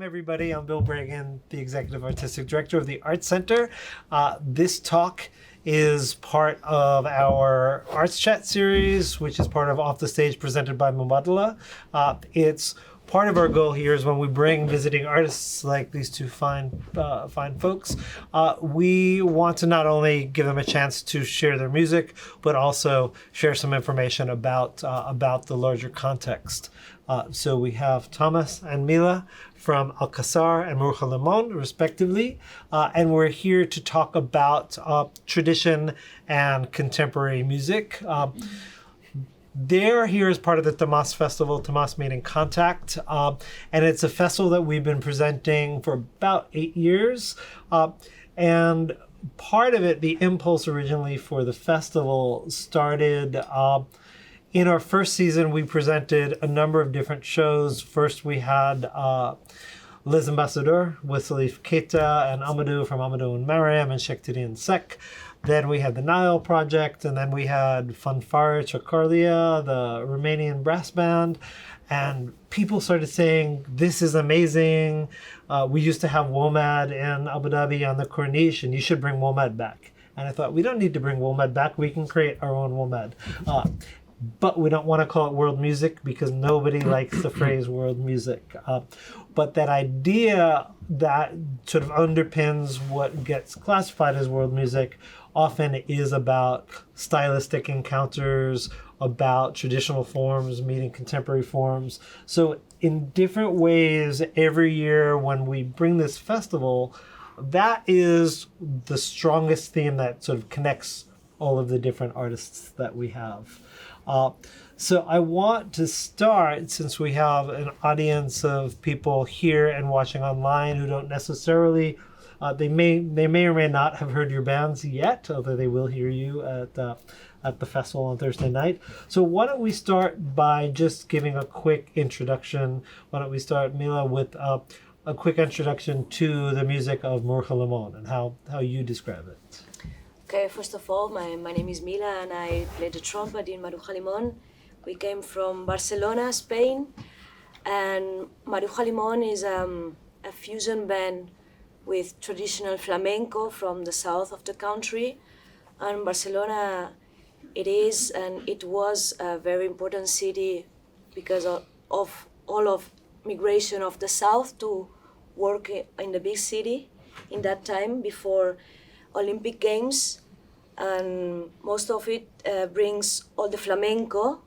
everybody. I'm Bill Bragin, the Executive Artistic Director of the Arts Center. This talk is part of our Arts Chat series, which is part of Off the Stage presented by Mubadala. It's part of our goal here is when we bring visiting artists like these two fine folks, we want to not only give them a chance to share their music, but also share some information about the larger context. So we have Thomas and Mila from Al-Qasar and Maruja Limón, respectively, and we're here to talk about tradition and contemporary music. They're here as part of the Thomas Festival, Thomas meaning contact, and it's a festival that we've been presenting for about 8 years. And part of it, the impulse originally for the festival started in our first season. We presented a number of different shows. First, we had Les Ambassadeurs with Salif Keita and Amadou from Amadou and Mariam and Sheikh Tiri and Sek. Then we had the Nile Project, and then we had Fanfare Chokarlia, the Romanian brass band, and people started saying, this is amazing. We used to have WOMAD in Abu Dhabi on the Corniche, and you should bring WOMAD back. And I thought, we don't need to bring WOMAD back. We can create our own WOMAD. But we don't want to call it world music because nobody likes the phrase world music. But that idea that sort of underpins what gets classified as world music often is about stylistic encounters, about traditional forms meeting contemporary forms. So in different ways, every year when we bring this festival, that is the strongest theme that sort of connects all of the different artists that we have. So I want to start, since we have an audience of people here and watching online who don't necessarily, they may or may not have heard your bands yet, although they will hear you at the festival on Thursday night. So why don't we start by just giving a quick introduction. Why don't we start, Mila, with a quick introduction to the music of Maruja Limón and how you describe it. Okay, first of all, my name is Mila and I play the trumpet in Maruja Limón. We came from Barcelona, Spain, and Maruja Limón is a fusion band with traditional flamenco from the south of the country. And Barcelona, it is and it was a very important city because of all of migration of the south to work in the big city in that time before Olympic Games, and most of it brings all the flamenco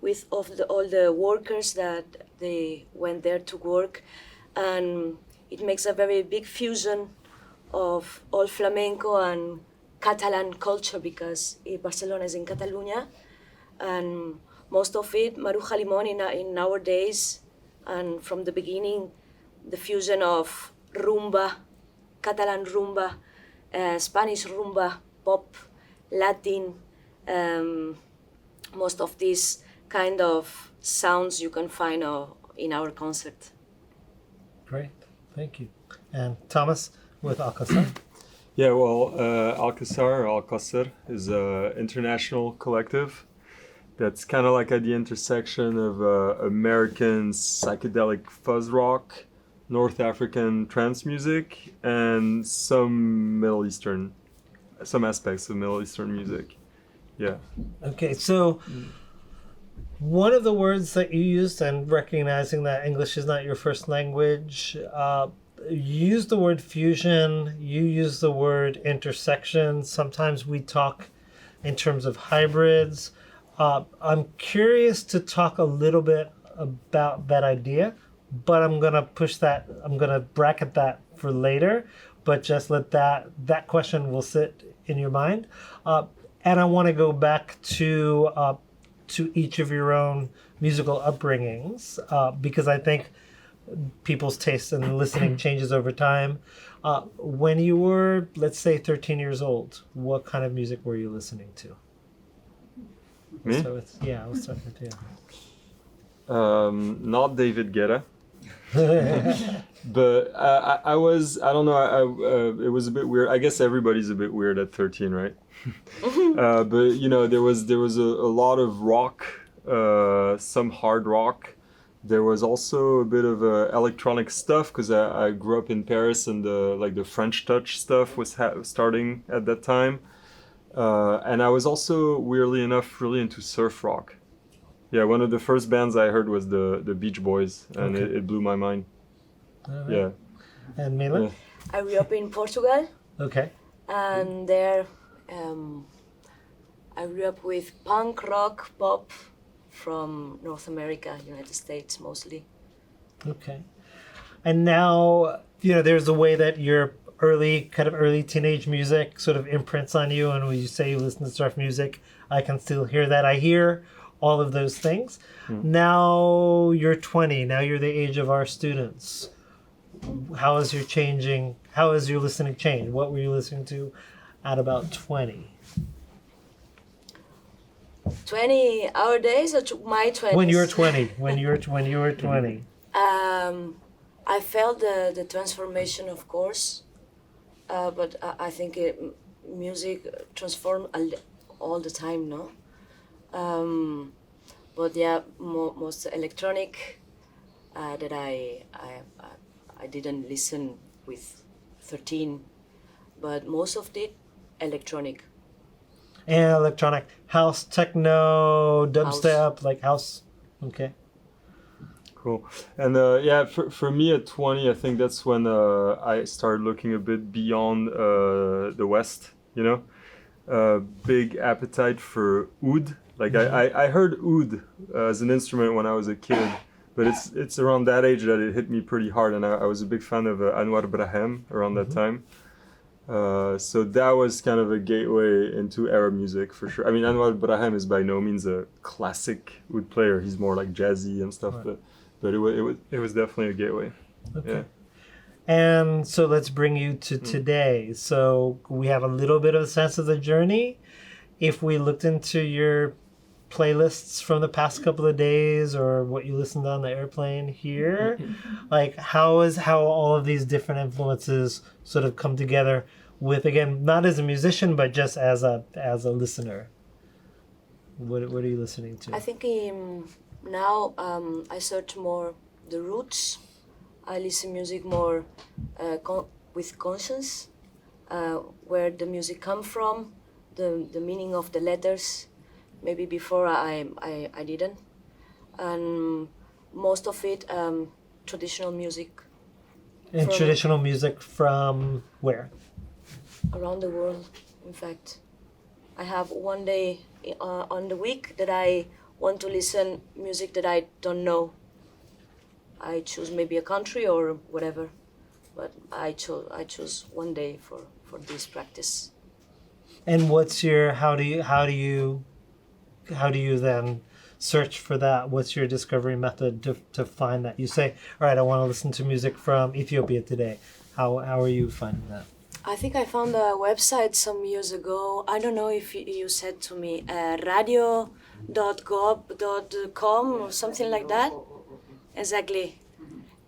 with all the workers that they went there to work, and it makes a very big fusion of all flamenco and Catalan culture because Barcelona is in Catalonia, and most of it Maruja Limón in nowadays and from the beginning the fusion of rumba, Catalan rumba, Spanish rumba, pop, Latin, most of these kind of sounds you can find in our concert. Great, thank you. And Thomas with Al-Qasar? Yeah, well, Al-Qasar is an international collective that's kind of like at the intersection of American psychedelic fuzz rock, North African trance music, and some aspects of Middle Eastern music. Yeah. Okay, so one of the words that you used, and recognizing that English is not your first language, you use the word fusion, you use the word intersection. Sometimes we talk in terms of hybrids. I'm curious to talk a little bit about that idea, but I'm going to bracket that for later, but just let that question will sit in your mind. And I want to go back to each of your own musical upbringings, because I think people's taste and listening changes over time. When you were, let's say, 13 years old, what kind of music were you listening to? Me? So I'll start with you. Not David Guetta. But I don't know, it was a bit weird. I guess everybody's a bit weird at 13, right? But there was a lot of rock, some hard rock There was also a bit of electronic stuff because I grew up in Paris and the French touch stuff was starting at that time. And I was also, weirdly enough, really into surf rock. Yeah, one of the first bands I heard was the Beach Boys, and it blew my mind. Right. Yeah. And Mila? Yeah. I grew up in Portugal, Okay. and there I grew up with punk, rock, pop from North America, United States mostly. Okay. And now, there's a way that your early teenage music sort of imprints on you. And when you say you listen to surf music, I can still hear that. I hear all of those things. Now you're 20. Now you're the age of our students. How has your listening changed? What were you listening to at about 20? 20 our days or my 20s? When you were 20. When you were 20. I felt the transformation, of course, but I think music transforms all the time, no? But yeah, most electronic that I didn't listen with 13, but most of it electronic. And electronic, house, techno, dubstep, like house. Okay. Cool. And for me at 20, I think that's when I started looking a bit beyond the West, big appetite for oud. Like I heard oud as an instrument when I was a kid, but it's around that age that it hit me pretty hard, and I was a big fan of Anwar Brahim around that time. So that was kind of a gateway into Arab music for sure. I mean, Anwar Brahim is by no means a classic oud player. He's more like jazzy and stuff, right. but it was definitely a gateway. Okay. Yeah. And so let's bring you to today. So we have a little bit of a sense of the journey. If we looked into your playlists from the past couple of days or what you listened on the airplane here, like how all of these different influences sort of come together with, again, not as a musician, but just as a listener. What are you listening to? I think now I search more the roots. I listen music more with conscience, where the music come from, the meaning of the letters. Maybe before I didn't, and most of it traditional music. And traditional music from where? Around the world, in fact. I have one day on the week that I want to listen music that I don't know. I choose maybe a country or whatever, but I choose one day for this practice. And what's your how do you then search for that? What's your discovery method to find that? You say, all right, I want to listen to music from Ethiopia today. How are you finding that? I think I found a website some years ago. I don't know if you said to me, radio.gov.com or something like that. Exactly.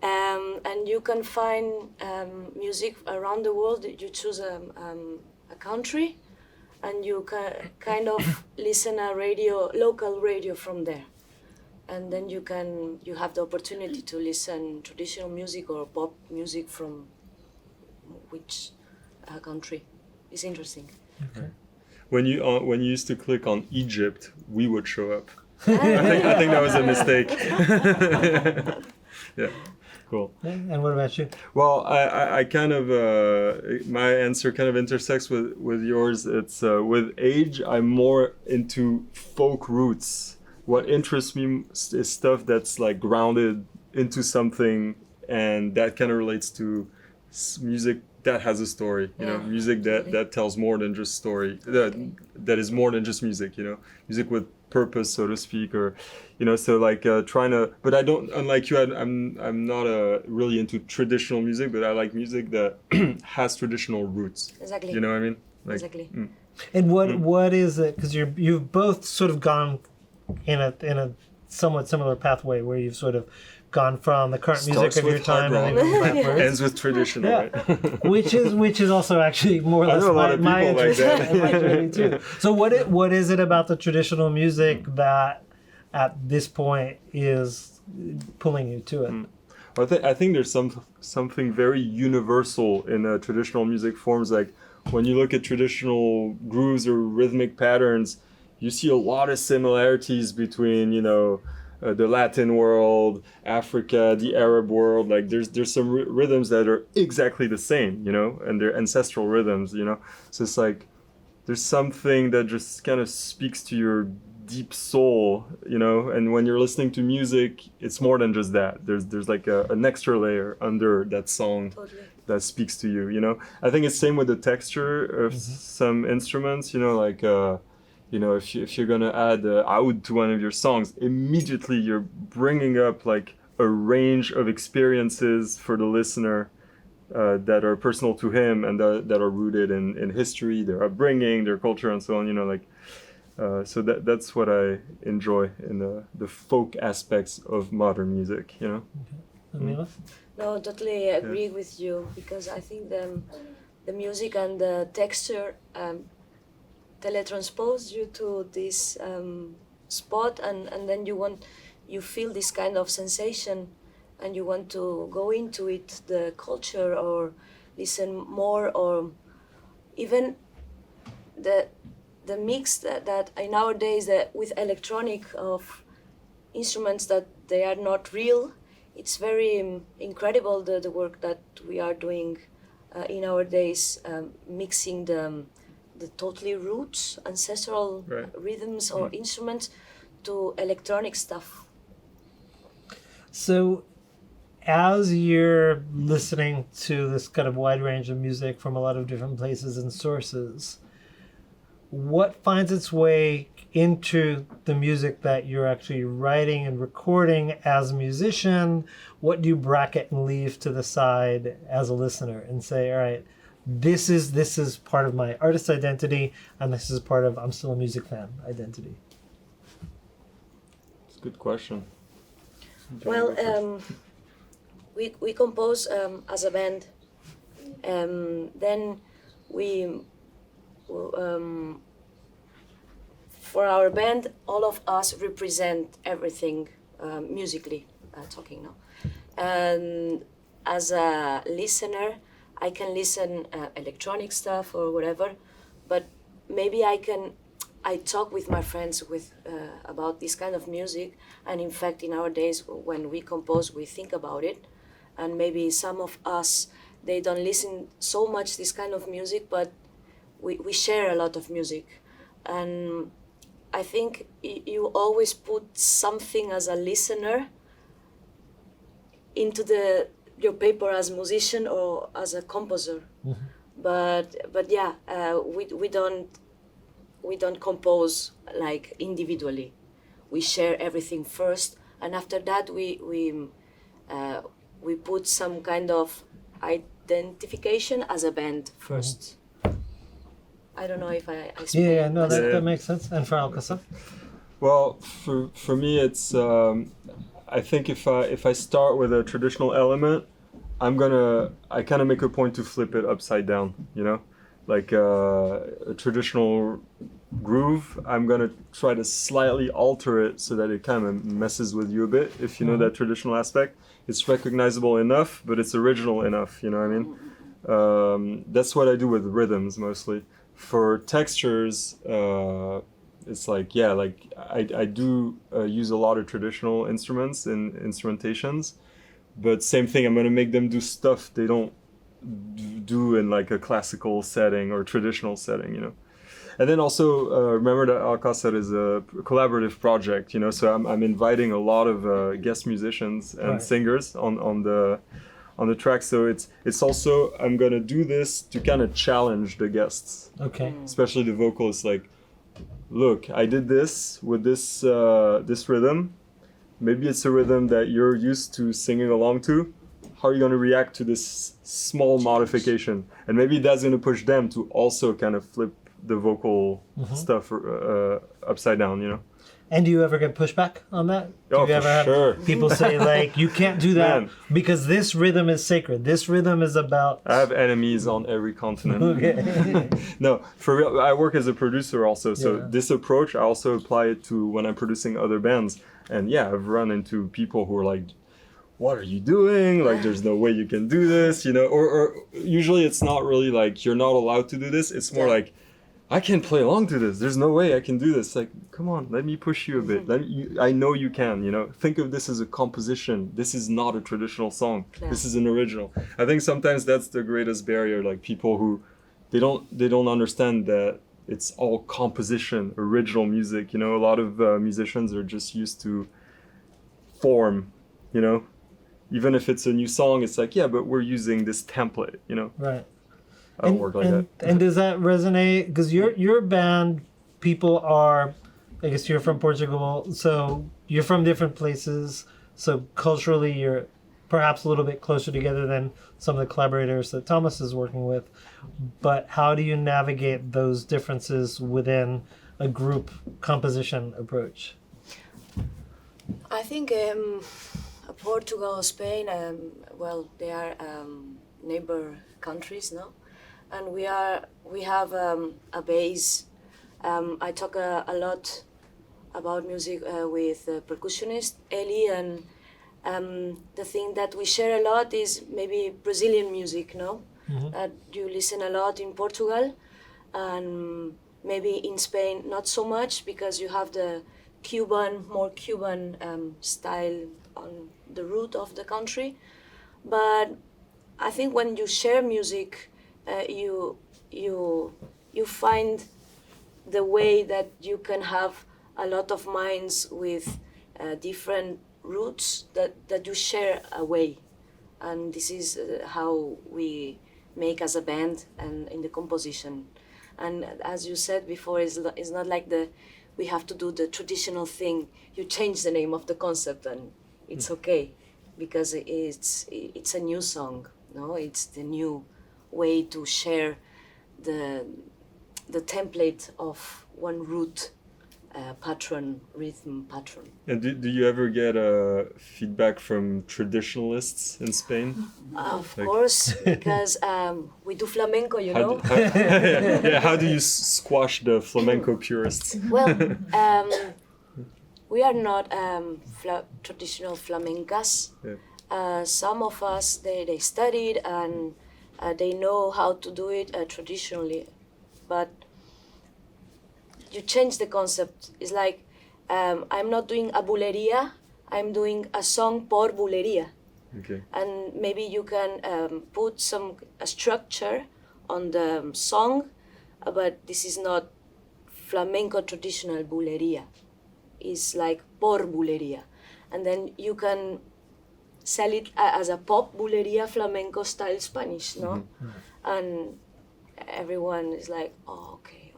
And you can find music around the world. You choose a country, and you can kind of listen a local radio from there. And then you have the opportunity to listen traditional music or pop music from which country. It's interesting. Okay. When you used to click on Egypt, we would show up. I think that was a mistake. Yeah, cool. And what about you? Well, I kind of my answer kind of intersects with yours. It's with age, I'm more into folk roots. What interests me is stuff that's like grounded into something, and that kind of relates to music that has a story, music that tells more than just story, that is more than just music, music with purpose, so to speak, or, so like trying to, but I don't, unlike you, I'm not really into traditional music, but I like music that has traditional roots. Exactly. You know what I mean? Like, exactly. And what is it? Because you've both sort of gone in a somewhat similar pathway where you've sort of gone from the current music of your time and then go backwards. Ends with traditional, right? which is also actually more or less my interest and my journey too. So what is it about the traditional music that at this point is pulling you to it. I think there's something very universal in traditional music forms. Like when you look at traditional grooves or rhythmic patterns, you see a lot of similarities between, the Latin world, Africa, the Arab world. Like there's some rhythms that are exactly the same, and they're ancestral rhythms, So it's like there's something that just kind of speaks to your deep soul, and when you're listening to music, it's more than just that. There's like an extra layer under that song. Totally. That speaks to you, I think it's same with the texture of some instruments, if you're gonna add oud to one of your songs, immediately you're bringing up like a range of experiences for the listener that are personal to him and that are rooted in history, their upbringing, their culture, and so on. So that's what I enjoy in the folk aspects of modern music. Amila? No, totally agree with you, because I think the music and the texture teletranspose you to this spot, and then you feel this kind of sensation, and you want to go into it, the culture, or listen more, or even the mix that nowadays with electronic of instruments that they are not real. It's very incredible the work that we are doing in our days, mixing the totally roots, ancestral rhythms or instruments to electronic stuff. So as you're listening to this kind of wide range of music from a lot of different places and sources, what finds its way into the music that you're actually writing and recording as a musician? What do you bracket and leave to the side as a listener and say, all right, this is part of my artist identity, and this is part of I'm still a music fan identity? It's a good question. Well, we compose as a band. Then we for our band, all of us represent everything musically talking now. And as a listener, I can listen electronic stuff or whatever, but maybe I talk with my friends about this kind of music. And in fact, in our days when we compose, we think about it. And maybe some of us, they don't listen so much this kind of music, but we share a lot of music. And I think you always put something as a listener into your paper as musician or as a composer. Mm-hmm. But yeah, we don't compose like individually. We share everything first, and after that we put some kind of identification as a band first. Mm-hmm. I don't know if I explained. Yeah, no, that makes sense. And for Al-Qasar? Well, for me, it's I think if I start with a traditional element, I kind of make a point to flip it upside down, like a traditional groove. I'm gonna try to slightly alter it so that it kind of messes with you a bit. If you know that traditional aspect, it's recognizable enough, but it's original enough. You know what I mean? That's what I do with rhythms mostly. For textures, it's like I do use a lot of traditional instruments and instrumentations, but same thing, I'm gonna make them do stuff they don't do in like a classical setting or traditional setting, And then also remember that Al-Qasar is a collaborative project, so I'm inviting a lot of guest musicians and singers on the track, so it's also, I'm gonna do this to kind of challenge the guests. Okay. Especially the vocalists, like, look, I did this with this rhythm. Maybe it's a rhythm that you're used to singing along to. How are you gonna react to this small modification? And maybe that's gonna push them to also kind of flip the vocal stuff upside down, you know. And do you ever get pushback on that? Do Oh, you ever for sure. have people say like, you can't do that Man. because this rhythm is sacred. This rhythm is about. I have enemies on every continent. Okay. No, for real. I work as a producer also, so Yeah. this approach I also apply it to when I'm producing other bands. And yeah, I've run into people who are like, "What are you doing? Like, there's no way you can do this," you know. Or usually it's not really like you're not allowed to do this. It's more Yeah. like, I can't play along to this. There's no way I can do this. Like, come on, let me push you a bit. I know you can, you know. Think of this as a composition. This is not a traditional song. Yeah. This is an original. I think sometimes that's the greatest barrier. Like people who, they don't understand that it's all composition, original music. You know, a lot of musicians are just used to form, you know. Even if it's a new song, it's like, yeah, but we're using this template, you know. Right. I don't work like that. And does that resonate? Because your band, people are, I guess you're from Portugal, so you're from different places. So culturally, you're perhaps a little bit closer together than some of the collaborators that Thomas is working with. But how do you navigate those differences within a group composition approach? I think Portugal, Spain, well, they are neighbor countries, no? And we have a base. I talk a lot about music with percussionist Eli, and the thing that we share a lot is maybe Brazilian music, no? That you listen a lot in Portugal, and maybe in Spain not so much because you have the more Cuban style on the root of the country. But I think when you share music, you find the way that you can have a lot of minds with different roots that you share a way, and this is how we make as a band and in the composition. And as you said before, it's not like we have to do the traditional thing. You change the name of the concept and it's okay, because it's a new song. No, it's the new way to share the template of one root rhythm pattern. And do you ever get feedback from traditionalists in Spain? Of course, because we do flamenco, you know. How do you squash the flamenco purists? Well, we are not traditional flamencas. Yeah. Some of us, they studied and they know how to do it traditionally, but you change the concept. It's like I'm not doing a bulería, I'm doing a song por bulería. Okay. And maybe you can put a structure on the song, but this is not flamenco traditional bulería. It's like por bulería. And then you can sell it as a pop bulería flamenco style Spanish, no? Mm-hmm. And everyone is like, oh, okay.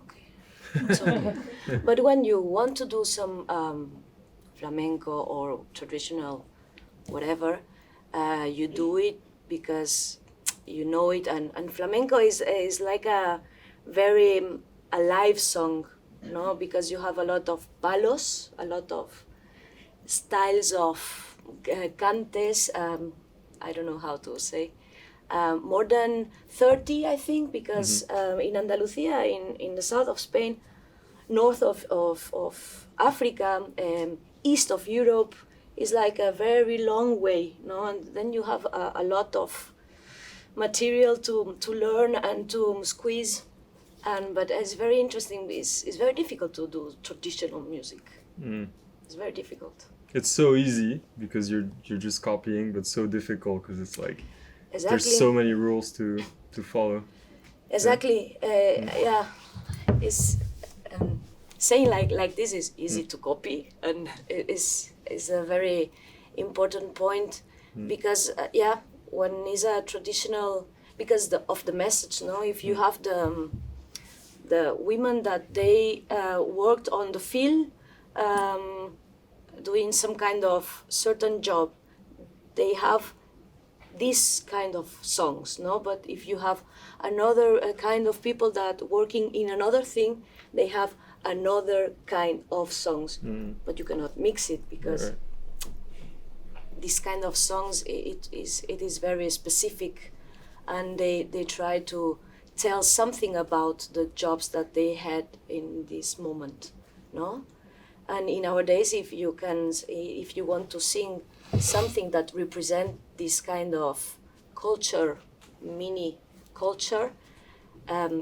It's okay. But when you want to do some flamenco or traditional whatever, you do it because you know it, and flamenco is like a very alive song, no? Because you have a lot of palos, a lot of styles of cantes, I don't know how to say, more than 30, I think, because in Andalusia, in the south of Spain, north of Africa, east of Europe, is like a very long way, no? And then you have a lot of material to learn and to squeeze, but it's very interesting. It's very difficult to do traditional music. It's very difficult. It's so easy because you're just copying, but so difficult because it's like Exactly. there's so many rules to follow. Exactly. Yeah. It's saying like this is easy to copy, and it is a very important point because when is a traditional, because of the message, no? If you have the women that they worked on the field, doing some kind of certain job, they have this kind of songs, no? But if you have another kind of people that working in another thing, they have another kind of songs. But you cannot mix it because Right. this kind of songs, it is very specific, and they try to tell something about the jobs that they had in this moment, no? And in our days, if you want to sing something that represent this kind of culture, mini culture,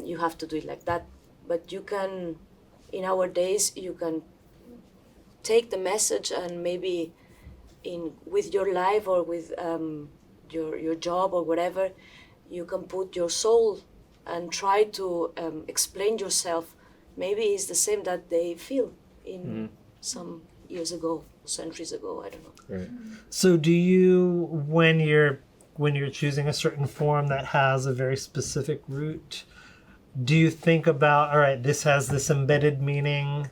you have to do it like that. But you can, in our days, you can take the message and maybe with your life or with your job or whatever, you can put your soul and try to explain yourself. Maybe it's the same that they feel in some years ago, centuries ago, I don't know. Right. So do you, when you're choosing a certain form that has a very specific root, do you think about, all right, this has this embedded meaning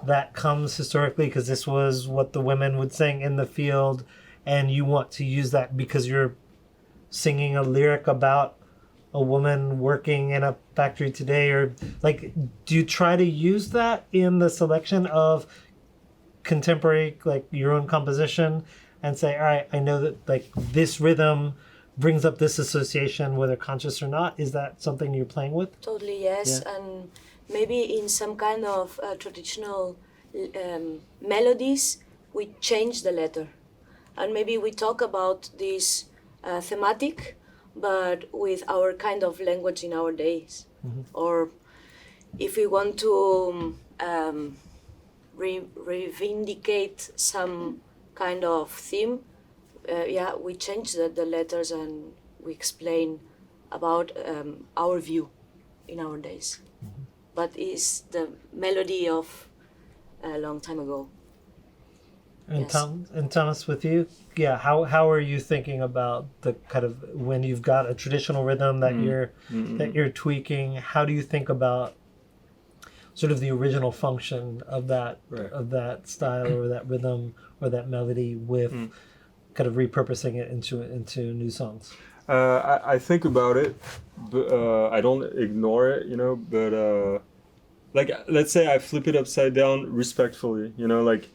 that comes historically because this was what the women would sing in the field, and you want to use that because you're singing a lyric about a woman working in a factory today? Or like, do you try to use that in the selection of contemporary, like your own composition, and say, all right, I know that like this rhythm brings up this association, whether conscious or not? Is that something you're playing with? Totally, yes. Yeah. And maybe in some kind of traditional melodies, we change the letter. And maybe we talk about this thematic, but with our kind of language in our days. Or if we want to reivindicate some kind of theme, we change the letters and we explain about our view in our days. But it's the melody of a long time ago. And Yes. Thomas, with you, how are you thinking about the kind of, when you've got a traditional rhythm that you're tweaking? How do you think about sort of the original function of that style or that rhythm or that melody with kind of repurposing it into new songs? I think about it, but I don't ignore it, but like, let's say I flip it upside down respectfully, like,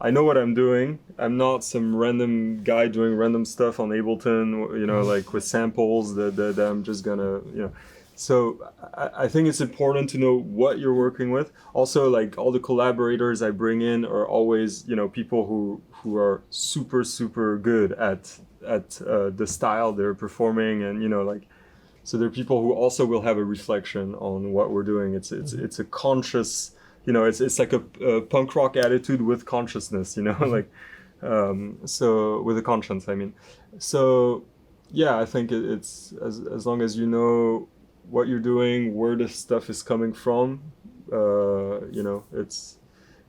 I know what I'm doing. I'm not some random guy doing random stuff on Ableton, like with samples that I'm just gonna, So I think it's important to know what you're working with. Also, like, all the collaborators I bring in are always, people who are super, super good at the style they're performing, and so they're people who also will have a reflection on what we're doing. It's a conscious, it's like a punk rock attitude with consciousness, like, so with a conscience, I mean. So yeah, I think it's as long as you know what you're doing, where the stuff is coming from,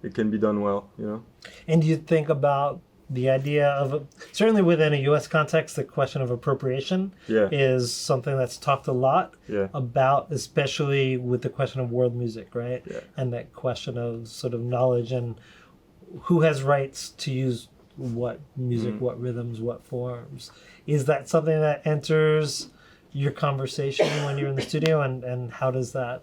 it can be done well, And do you think about the idea of, certainly within a U.S. context, the question of appropriation is something that's talked a lot about, especially with the question of world music, right? Yeah. And that question of sort of knowledge and who has rights to use what music, what rhythms, what forms. Is that something that enters your conversation when you're in the studio, and how does that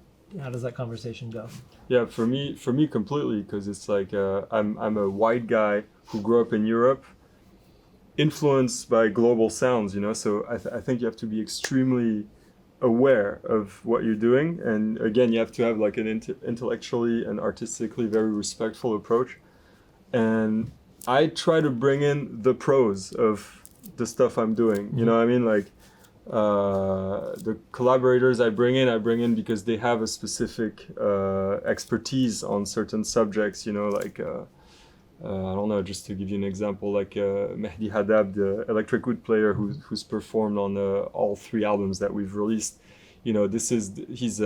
conversation go? Yeah, for me completely, because it's like I'm a white guy who grew up in Europe, influenced by global sounds, so I think you have to be extremely aware of what you're doing, and again, you have to have like an intellectually and artistically very respectful approach. And I try to bring in the pros of the stuff I'm doing, you know what I mean? Like, the collaborators I bring in because they have a specific expertise on certain subjects, like I don't know, just to give you an example, like Mehdi Haddad, the electric oud player who's performed on all 3 albums that we've released. He's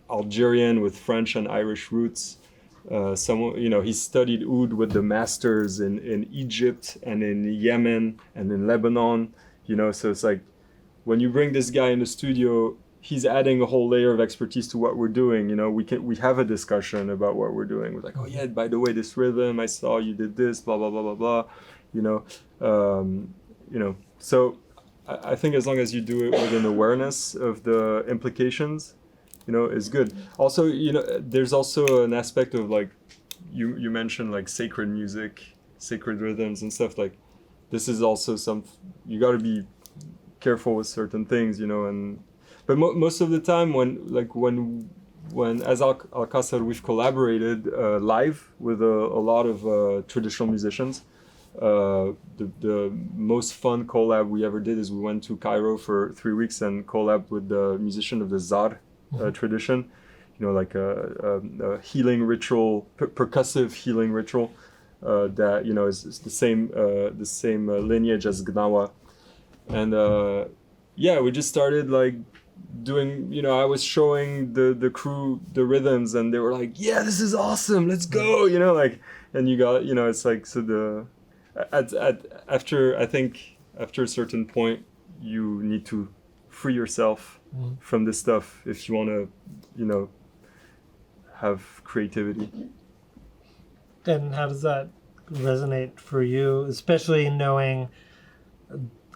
Algerian with French and Irish roots. He studied oud with the masters in Egypt and in Yemen and in Lebanon. So it's like, when you bring this guy in the studio, he's adding a whole layer of expertise to what we're doing. We have a discussion about what we're doing. We're like, oh yeah, by the way, this rhythm, I saw you did this, blah blah blah blah blah. So I think as long as you do it with an awareness of the implications, is good. Also, there's also an aspect of like, you mentioned like sacred music, sacred rhythms and stuff. Like, this is also you got to be careful with certain things, but most of the time when as Al-Qasar, we've collaborated live with a lot of traditional musicians. The most fun collab we ever did is we went to Cairo for 3 weeks and collabed with the musician of the Zar tradition, like a healing ritual, percussive healing ritual that is the same lineage as Gnawa, and we just started like doing. I was showing the crew the rhythms, and they were like, "Yeah, this is awesome, let's go!" And you got it's like so after a certain point you need to free yourself from this stuff if you want to have creativity. And how does that resonate for you, especially knowing,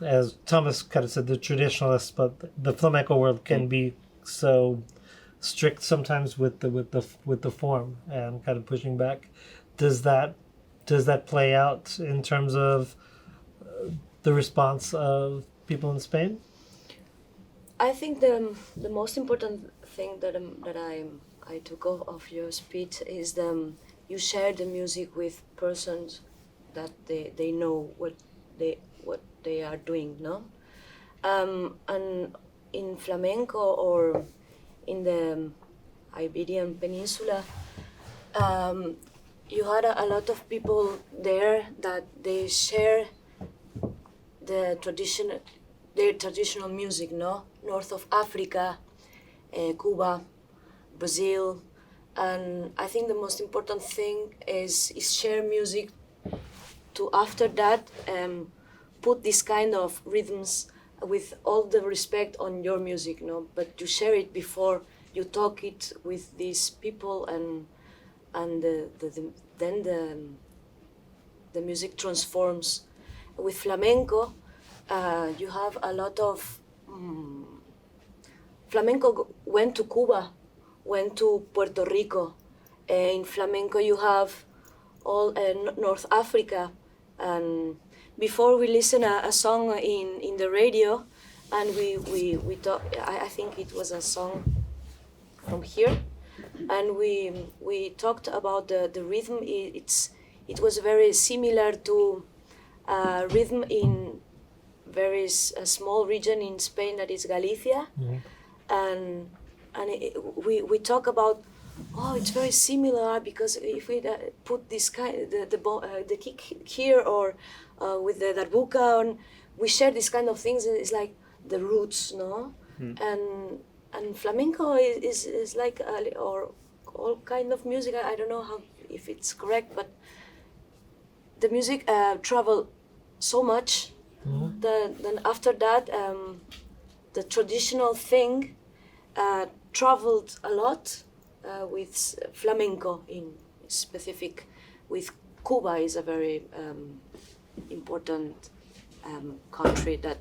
as Thomas kind of said, the traditionalists, but the flamenco world can be so strict sometimes with the form and kind of pushing back. Does that play out in terms of the response of people in Spain? I think the most important thing that I took off your speech is you share the music with persons that they know what they are doing, no? And in flamenco or in the Iberian Peninsula, you had a lot of people there that they share their traditional music, no? North of Africa, Cuba, Brazil, and I think the most important thing is share music to after that put this kind of rhythms with all the respect on your music, no? But you share it before you talk it with these people, and then the music transforms. With flamenco, you have a lot of flamenco went to Cuba, went to Puerto Rico. In flamenco, you have all North Africa. And before we listen a song in the radio, and we talk. I think it was a song from here, and we talked about the rhythm. It was very similar to rhythm in very small region in Spain that is Galicia, and we talk about, it's very similar because if we put this kind the kick here or with the darbuka on, we share this kind of things. It's like the roots, no? And flamenco is like or all kind of music. I don't know if it's correct, but the music travel so much that then after that the traditional thing traveled a lot with flamenco in specific. With Cuba is a very important country that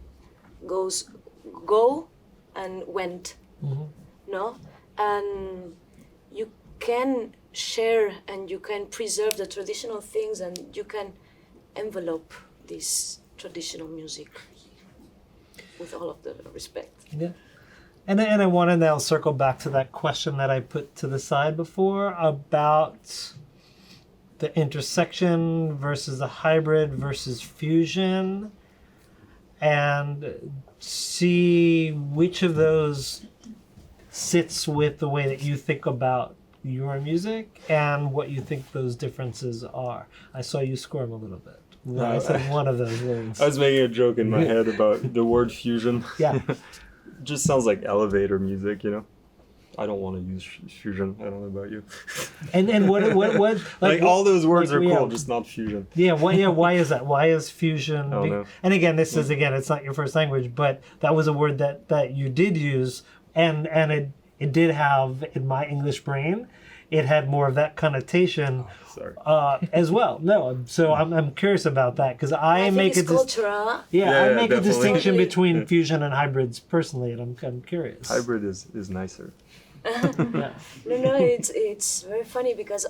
go and went, no? And you can share and you can preserve the traditional things, and you can envelope this traditional music with all of the respect. Yeah. And I want to now circle back to that question that I put to the side before about the intersection versus the hybrid versus fusion, and see which of those sits with the way that you think about your music and what you think those differences are. I saw you squirm a little bit when I said one of those words. I was making a joke in my head about the word fusion. Yeah. Just sounds like elevator music, I don't want to use fusion. I don't know about you. And what like all those words like, are cool, just not fusion. Why is that? Why is fusion? I don't know. And again, it's not your first language, but that was a word that you did use, and it did have, in my English brain, it had more of that connotation Sorry. as well. No, so I'm curious about that because I think make it's cultural. I Yeah, make a definitely. distinction Totally. between fusion and hybrids personally, and I'm curious. Hybrid is nicer. Yeah. No, it's very funny because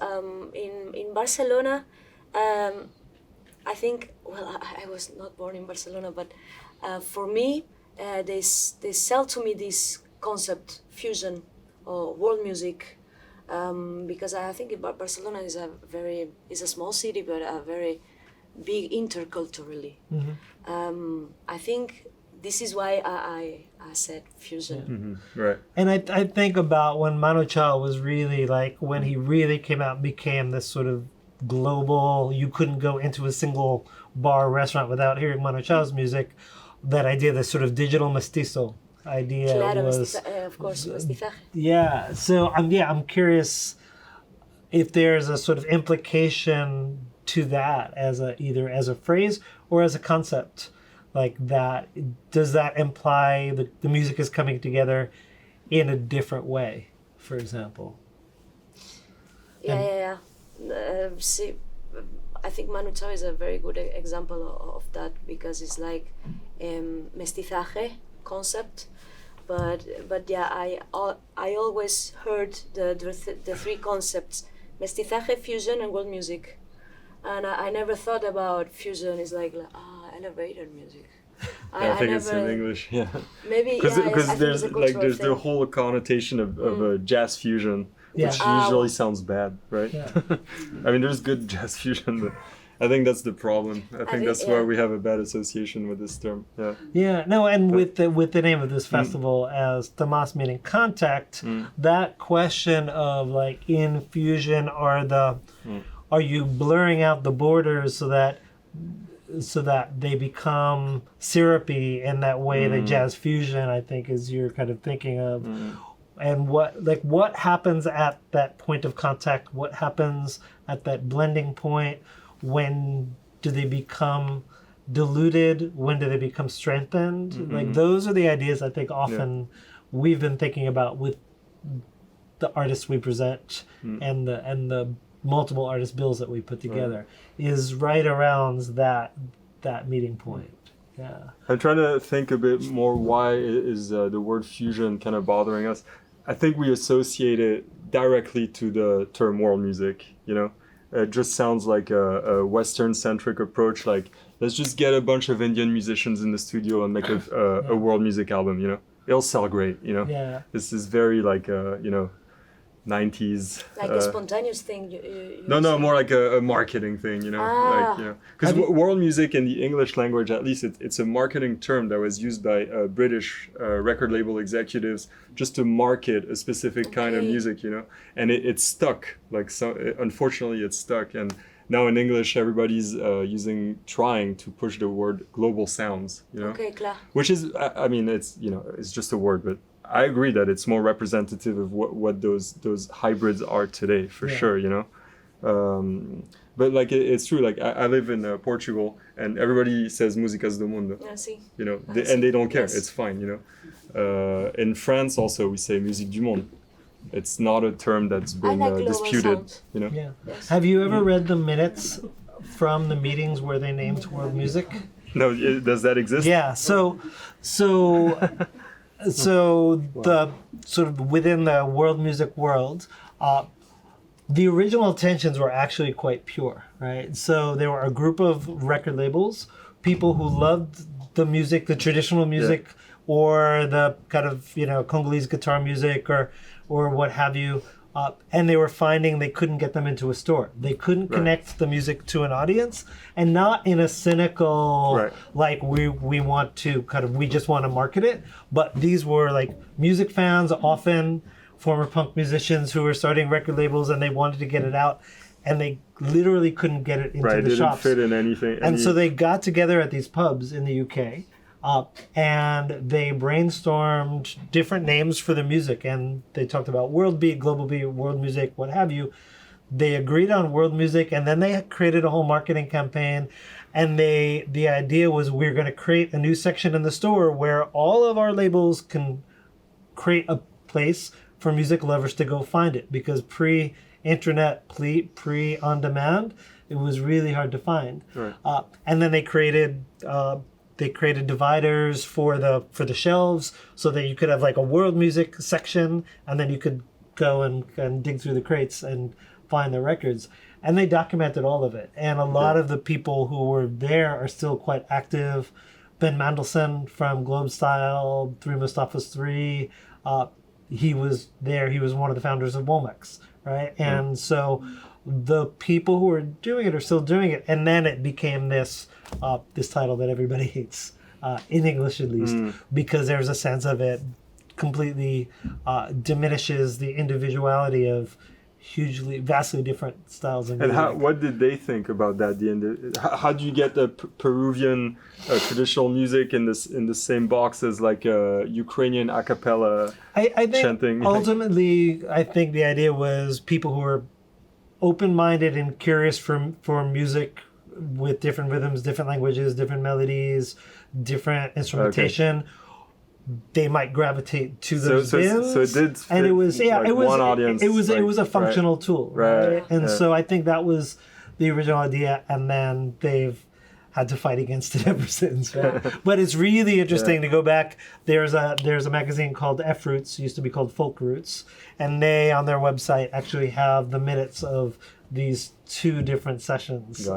in Barcelona, I think, well, I was not born in Barcelona, but for me, they sell to me this concept fusion or world music, because I think Barcelona is a small city, but a very big interculturally. I think this is why I said fusion. Right. And I think about when Manu Chao was really like, when he really came out and became this sort of global, you couldn't go into a single bar or restaurant without hearing Manu Chao's music. That idea, this sort of digital mestizo idea Claro, was, of course, mestizaje. yeah. So I'm curious if there's a sort of implication to that as either as a phrase or as a concept. Like that, does that imply the music is coming together in a different way, for example? Yeah. See, I think Manu Chao is a very good example of that because it's like mestizaje concept, but yeah, I always heard the three concepts: mestizaje, fusion, and world music, and I never thought about fusion is like elevator music. I think it's in English, yeah. Maybe Because I there's think it's a there's the cultural whole connotation of a jazz fusion, Yeah. which Ah, usually well. sounds bad, right? Yeah. I mean, there's good jazz fusion, but I think that's the problem. I think think- that's why yeah. we have a bad association with this term. Yeah. Yeah, no, and with the name of this festival as Thomas meaning contact, that question of like in fusion are you blurring out the borders so that they become syrupy in that way that jazz fusion I think is you're kind of thinking of. And what happens at that point of contact? What happens at that blending point? When do they become diluted? When do they become strengthened? Like those are the ideas I think often we've been thinking about with the artists we present and the multiple artist bills that we put together is right around that meeting point. Yeah. I'm trying to think a bit more why is the word fusion kind of bothering us. I think we associate it directly to the term world music, you know? It just sounds like a Western-centric approach, like, let's just get a bunch of Indian musicians in the studio and make a world music album, you know? It'll sell great, you know? Yeah. This is very, like, you know, 90s. Like a spontaneous thing. You No, say. more like a marketing thing, you know, like, you know, because world music in the English language, at least, it's a marketing term that was used by British record label executives just to market a specific kind of Okay. music, you know, and it's stuck. Like, so unfortunately, it's stuck, and now in English, everybody's trying to push the word global sounds, you know, Okay, klar. which is, I mean, it's, you know, it's just a word, but I agree that it's more representative of what those hybrids are today, for sure, you know. But like it's true. Like I live in Portugal, and everybody says "músicas do mundo," Yeah, see. you know, I and they don't care. Yes. It's fine, you know. In France, also, we say "musique du monde." It's not a term that's been like global disputed, sound. you know. Yeah. Yes. Have you ever read the minutes from the meetings where they named world music? No, does that exist? Yeah. So the sort of within the world music world, the original intentions were actually quite pure, right? So there were a group of record labels, people who loved the music, the traditional music, or the kind of, you know, Congolese guitar music or what have you. And they were finding they couldn't get them into a store. They couldn't connect the music to an audience, and not in a cynical, like we want to kind of, we just want to market it. But these were like music fans, often former punk musicians who were starting record labels, and they wanted to get it out, and they literally couldn't get it into Right, the it didn't shops. fit in anything. And so they got together at these pubs in the UK, and they brainstormed different names for the music, and they talked about world beat, global beat, world music, what have you. They agreed on world music, and then they created a whole marketing campaign. And the idea was, we're going to create a new section in the store where all of our labels can create a place for music lovers to go find it, because internet pre-on-demand, it was really hard to find. Right. And then they created dividers for the shelves so that you could have like a world music section, and then you could go and dig through the crates and find the records. And they documented all of it. And a lot of the people who were there are still quite active. Ben Mandelson from Globe Style, Three Mustafas 3, he was there. He was one of the founders of Womex, right? And so the people who are doing it are still doing it. And then it became this title that everybody hates, in English at least, because there's a sense of it completely diminishes the individuality of vastly different styles of music. And what did they think about that? How do you get the Peruvian traditional music in the same box as like Ukrainian a cappella I think chanting? Ultimately, I think the idea was people who are open-minded and curious for music with different rhythms, different languages, different melodies, different instrumentation. They might gravitate to those bins. So it did fit, and it was it was one audience. It was a functional tool, right? And so I think that was the original idea, and then they've had to fight against it ever since. Right? But it's really interesting to go back. There's a magazine called F Roots, used to be called Folk Roots, and they on their website actually have the minutes of these 2 different sessions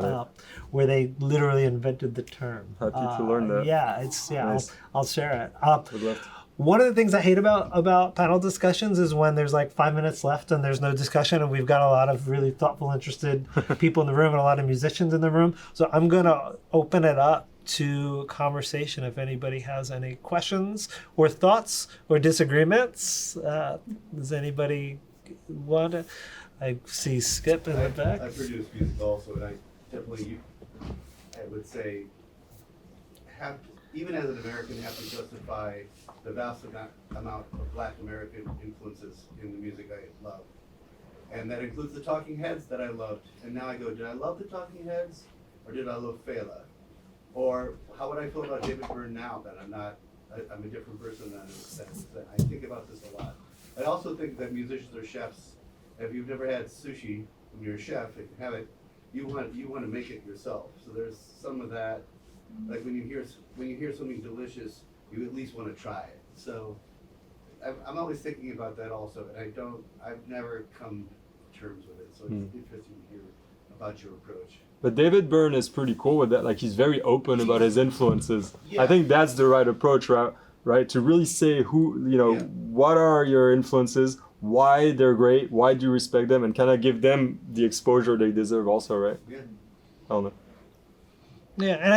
where they literally invented the term. Happy to learn that. Nice. I'll share it. One of the things I hate about panel discussions is when there's like 5 minutes left and there's no discussion, and we've got a lot of really thoughtful, interested people in the room and a lot of musicians in the room. So I'm going to open it up to conversation if anybody has any questions or thoughts or disagreements. Does anybody want to? I see Skip in the back. I produce music also, and I would say, even as an American, have to justify the vast amount of Black American influences in the music I love. And that includes the Talking Heads that I loved. And now I go, did I love the Talking Heads, or did I love Fela? Or how would I feel about David Byrne now that I'm a different person than I think about this a lot. I also think that musicians are chefs. If you've never had sushi from your chef, if you have it, you want to make it yourself. So there's some of that. Like when you hear something delicious, you at least want to try it. So I'm always thinking about that also, and I've never come to terms with it. So it's interesting to hear about your approach. But David Byrne is pretty cool with that. Like he's very open about his influences. Yeah. I think that's the right approach, right? To really say what are your influences, why they're great, why do you respect them, and kind of give them the exposure they deserve also, right? Yeah. I don't know. Yeah, and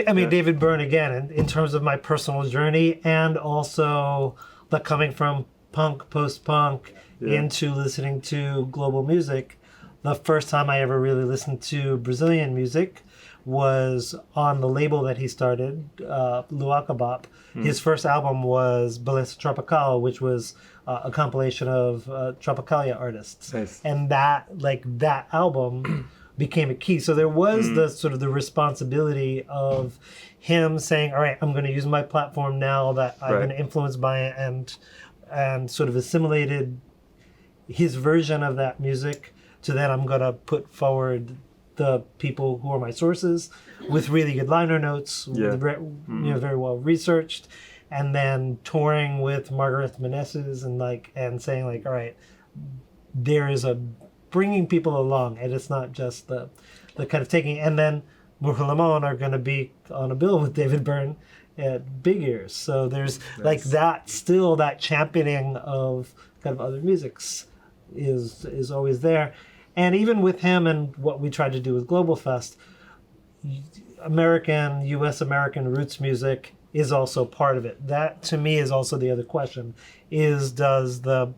I mean, David Byrne, again, in terms of my personal journey, and also the coming from punk, post-punk, into listening to global music, the first time I ever really listened to Brazilian music was on the label that he started, Luacabop. His first album was Beleza Tropical, which was a compilation of Tropicalia artists. Nice. And that album became a key. So there was the sort of the responsibility of him saying, all right, I'm going to use my platform now that I've been influenced by it, and sort of assimilated his version of that music to then I'm going to put forward the people who are my sources with really good liner notes, very well researched, and then touring with Margaret Meneses and saying like, all right, there is a bringing people along, and it's not just the kind of taking. And then Maruja Limón are going to be on a bill with David Byrne at Big Ears. So there's like that, still that championing of kind of other musics is always there. And even with him and what we tried to do with Global Fest, US American roots music is also part of it. That to me is also the other question, is does the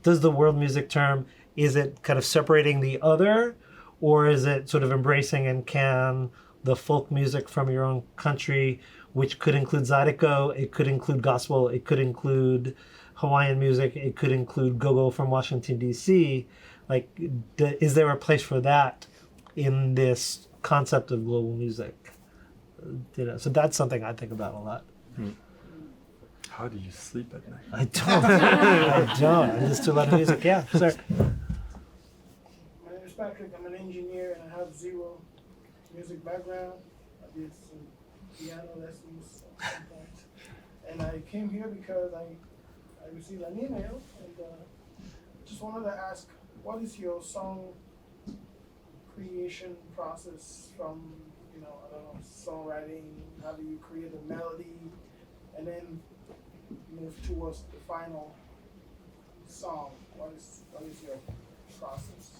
world music term, is it kind of separating the other, or is it sort of embracing, and can the folk music from your own country, which could include Zydeco, it could include gospel, it could include Hawaiian music, it could include go-go from Washington, D.C., like, is there a place for that in this concept of global music? So that's something I think about a lot. How do you sleep at night? I don't. I listen to a lot of music. Yeah, sir. Patrick. I'm an engineer and I have zero music background. I did some piano lessons at some point. And I came here because I received an email and just wanted to ask, what is your song creation process from, I don't know, songwriting? How do you create a melody and then move towards the final song? What is your process?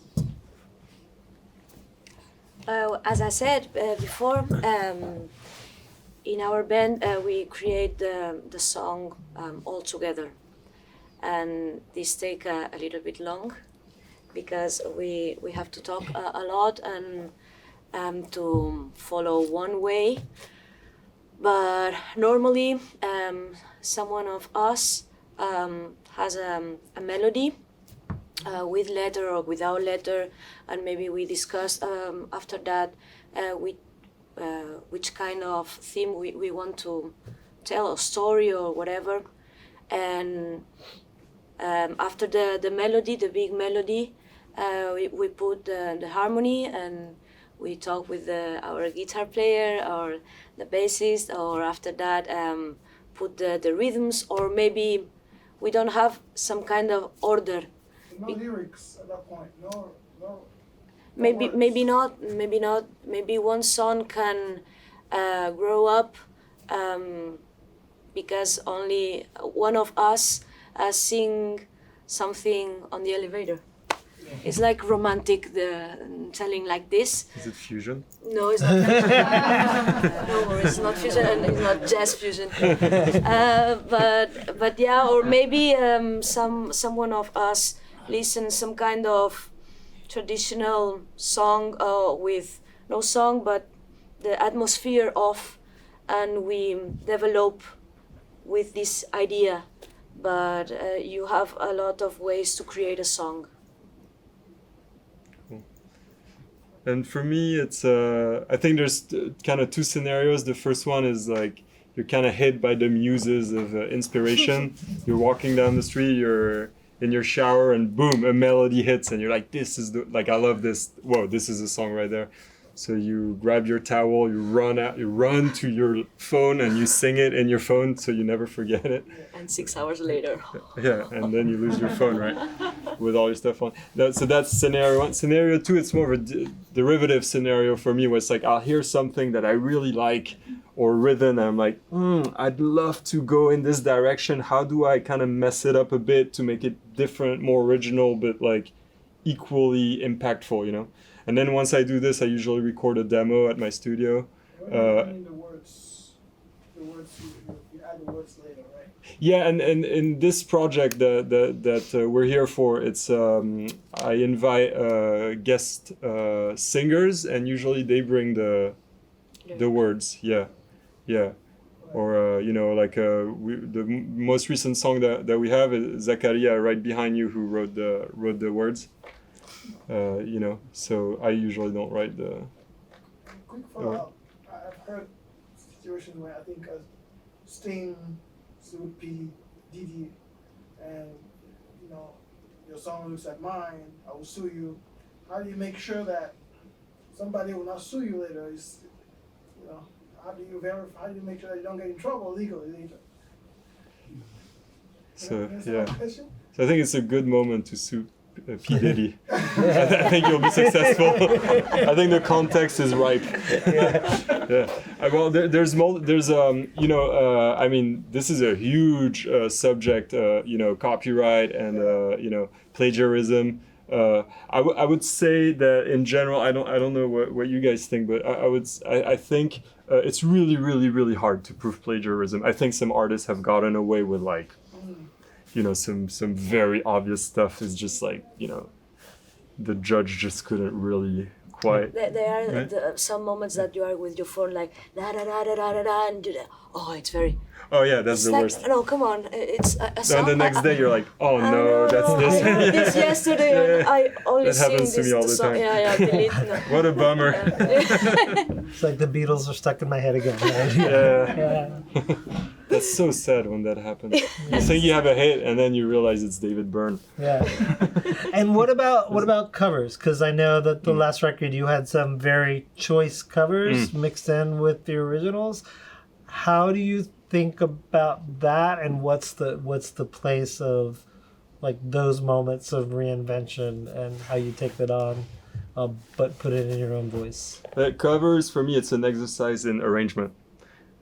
As I said before, in our band we create the song all together, and this take a little bit long because we have to talk a lot and to follow one way. But normally, someone of us has a melody with letter or without letter, and maybe we discuss after that which kind of theme we want to tell, a story or whatever. And after the melody, the big melody, we put the harmony, and we talk with our guitar player or the bassist, or after that put the rhythms, or maybe we don't have some kind of order. No lyrics at that point. No. Maybe not. Maybe one song can grow up because only one of us sing something on the elevator. It's like romantic, telling like this. Is it fusion? No, it's not. No, it's not fusion, and it's not jazz fusion. But yeah, or maybe someone of us listen some kind of traditional song with no song, but the atmosphere of, and we develop with this idea. But you have a lot of ways to create a song. And for me, it's I think there's kind of two scenarios. The first one is like you're kind of hit by the muses of inspiration. You're walking down the street, you're in your shower, and boom, a melody hits, and you're like, this is I love this. Whoa, this is a song right there. So you grab your towel, you run to your phone, and you sing it in your phone, so you never forget it. And 6 hours later. Yeah, and then you lose your phone, right, with all your stuff on. So that's scenario one. Scenario two, it's more of a derivative scenario for me, where it's like I'll hear something that I really like, or rhythm, and I'm like, I'd love to go in this direction. How do I kind of mess it up a bit to make it different, more original, but like equally impactful, And then once I do this, I usually record a demo at my studio. The words, you add the words later, right? Yeah, and in this project that we're here for, it's I invite guest singers, and usually they bring the words. Yeah. Or the most recent song that we have is Zakaria, right behind you, who wrote the words. So I usually don't write the. Quick follow-up. I've heard situations where I think Sting sued P. Diddy, and your song looks like mine. I will sue you. How do you make sure that somebody will not sue you later? How do you verify? How do you make sure that you don't get in trouble legally later? So yeah. So I think it's a good moment to sue P. Diddy. I think you'll be successful. I think the context is ripe. Yeah. Well, there's I mean, this is a huge subject. Copyright and plagiarism. I would say that in general, I don't know what you guys think, but I think it's really, really, really hard to prove plagiarism. I think some artists have gotten away with some very obvious stuff is just the judge just couldn't really quite. There are right? Some moments that you are with your phone like da da da da da da da, and it's very. Oh yeah, that's the worst. No, come on, it's a song. And the next day you're like, oh no, that's this. I heard this yesterday, and I only that sing happens to this me all the song. time. Yeah, delete. No. What a bummer. It's like the Beatles are stuck in my head again. Right? Yeah. That's so sad when that happens. You think you have a hit, and then you realize it's David Byrne. Yeah. And what about covers? Because I know that the last record you had some very choice covers mixed in with the originals. How do you think about that, and what's the place of like those moments of reinvention and how you take that on, but put it in your own voice? Covers, for me, it's an exercise in arrangement.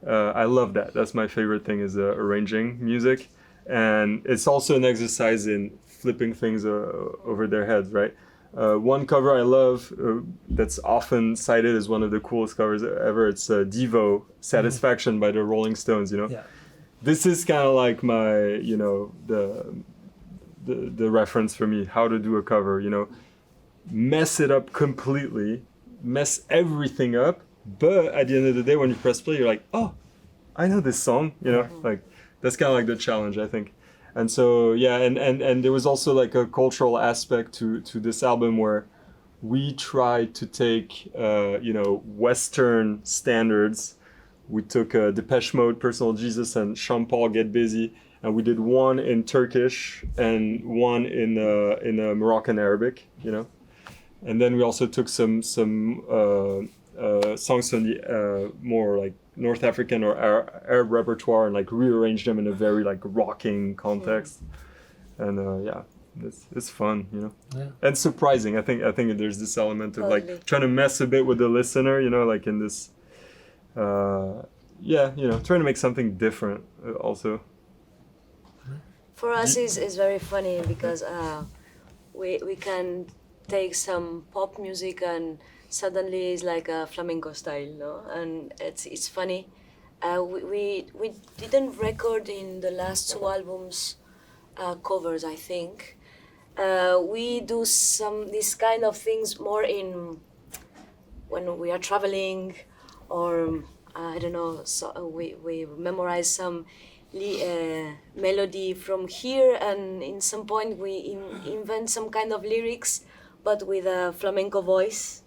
I love that. That's my favorite thing, is arranging music. And it's also an exercise in flipping things over their heads, right? One cover I love that's often cited as one of the coolest covers ever, it's Devo, Satisfaction by the Rolling Stones, you know? Yeah. This is kind of like my, you know, the reference for me, how to do a cover, you know? Mess it up completely, mess everything up, but at the end of the day, when you press play, you're like, oh, I know this song, you know? Like, that's kind of like the challenge, I think. And so, yeah, and there was also like a cultural aspect to this album where we tried to take, you know, Western standards. We took Depeche Mode, Personal Jesus, and Sean Paul, Get Busy, and we did one in Turkish and one in Moroccan Arabic, you know. And then we also took some songs from the more like North African or Arab repertoire and like rearranged them in a very like rocking context. And yeah, it's fun, you know. Yeah. And surprising. I think there's this element of like trying to mess a bit with the listener, you know, like in this yeah, you know, trying to make something different also. For us is very funny because we can take some pop music and suddenly it's like a flamenco style, no? And it's funny. We didn't record in the last two albums covers, I think. We do this kind of things more in when we are traveling, or I don't know. So we memorize some melody from here, and in some point we invent some kind of lyrics, but with a flamenco voice.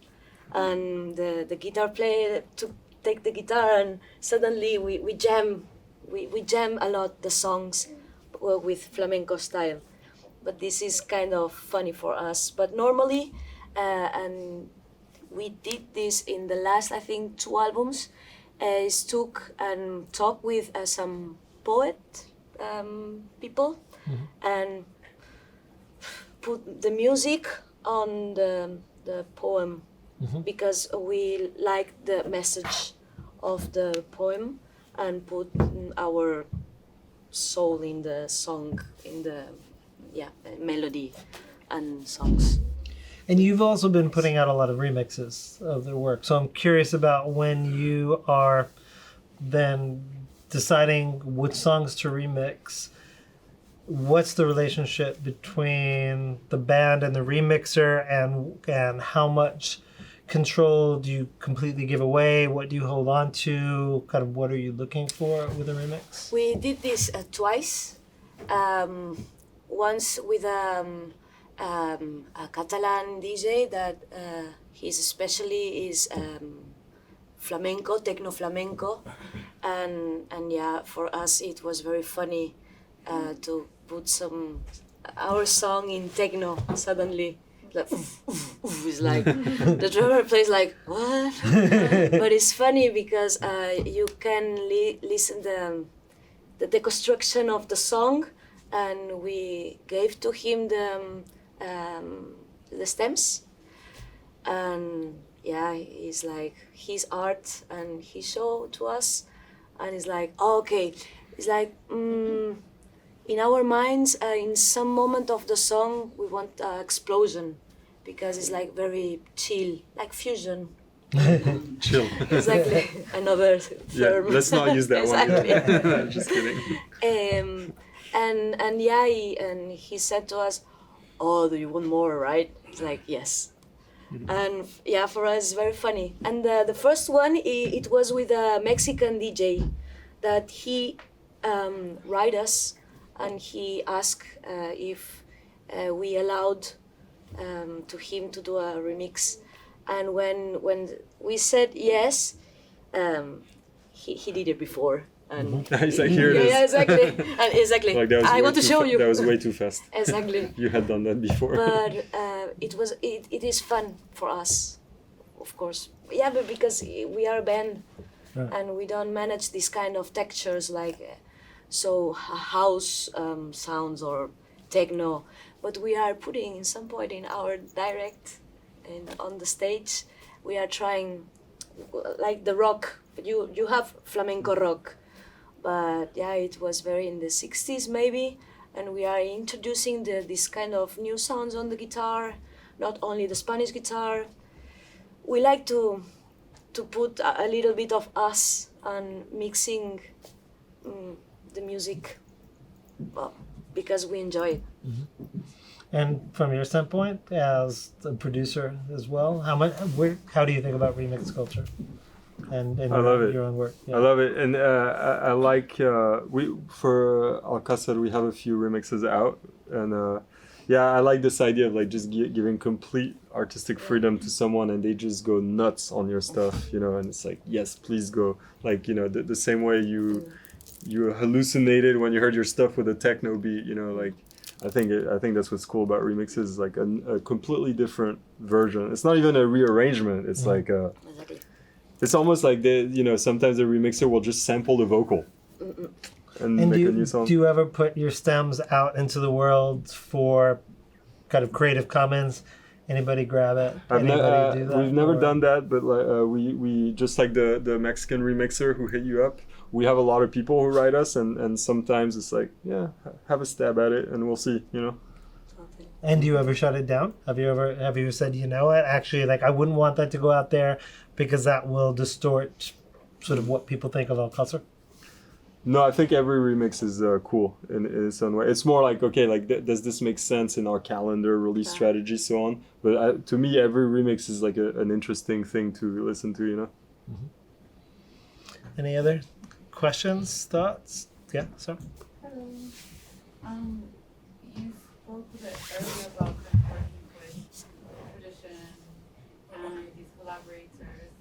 And the guitar player to take the guitar, and suddenly we jam a lot the songs with flamenco style. But this is kind of funny for us. But normally, and we did this in the last, I think, two albums, is took and talk with some poet people and put the music on the poem. Because we like the message of the poem and put our soul in the song, in the melody and songs. And you've also been putting out a lot of remixes of their work. So I'm curious about when you are then deciding which songs to remix, what's the relationship between the band and the remixer, and how much control do you completely give away? What do you hold on to? Kind of what are you looking for with a remix? We did this twice. Once with a Catalan DJ that his specialty is flamenco, techno flamenco, and yeah, for us it was very funny to put our song in techno suddenly. Like, it's like the drummer plays like what, but it's funny because you can listen the deconstruction of the song, and we gave to him the stems, and yeah, it's like his art, and he showed to us, and it's like okay, it's like in our minds, in some moment of the song, we want explosion, because it's like very chill, like fusion. Chill. Exactly, another term. Yeah, let's not use that exactly. one. Just kidding. And yeah, he said to us, "Oh, do you want more, right?" It's like yes. And yeah, for us, it's very funny. And the first one, it was with a Mexican DJ that he write us. And he asked if we allowed to him to do a remix, and when we said yes, he did it before, And He's like, here it is. Yeah, exactly. And exactly. Like, that was I way want to too show you. That was way too fast. Exactly. You had done that before. But it is fun for us, of course. Yeah, but because we are a band, Right. and we don't manage this kind of textures like so house sounds or techno, but we are putting in some point in our direct and on the stage we are trying like the rock. You have flamenco rock, but yeah, it was very in the 60s maybe, and we are introducing this kind of new sounds on the guitar, not only the Spanish guitar. We like to put a little bit of us and mixing the music, well, because we enjoy it. And from your standpoint, as a producer as well, how do you think about remix culture? And I love it. Your own work. I love it, and I like for Al-Qasar we have a few remixes out, and yeah, I like this idea of like just giving complete artistic freedom to someone, and they just go nuts on your stuff, you know, and it's like, yes, please go, like, you know, the same way you hallucinated when you heard your stuff with a techno beat, you know, like. I think that's what's cool about remixes, like a completely different version. It's not even a rearrangement. It's like Exactly. it's almost like sometimes the remixer will just sample the vocal and make a new song. Do you ever put your stems out into the world for kind of Creative Commons? Anybody grab it? Anybody do that? We've never done that, but like, we just like the Mexican remixer who hit you up. We have a lot of people who write us, and sometimes it's like, yeah, have a stab at it, and we'll see, you know. And do you ever shut it down? Have you said, you know what, actually, like, I wouldn't want that to go out there because that will distort sort of what people think of Al-Qasar? No, I think every remix is cool in its own way. It's more like, okay, like, does this make sense in our calendar, release strategy, so on? But to me, every remix is like an interesting thing to listen to, you know? Any other questions, thoughts? Yeah, so. Hello. You spoke a bit earlier about kind of working with tradition and these collaborators,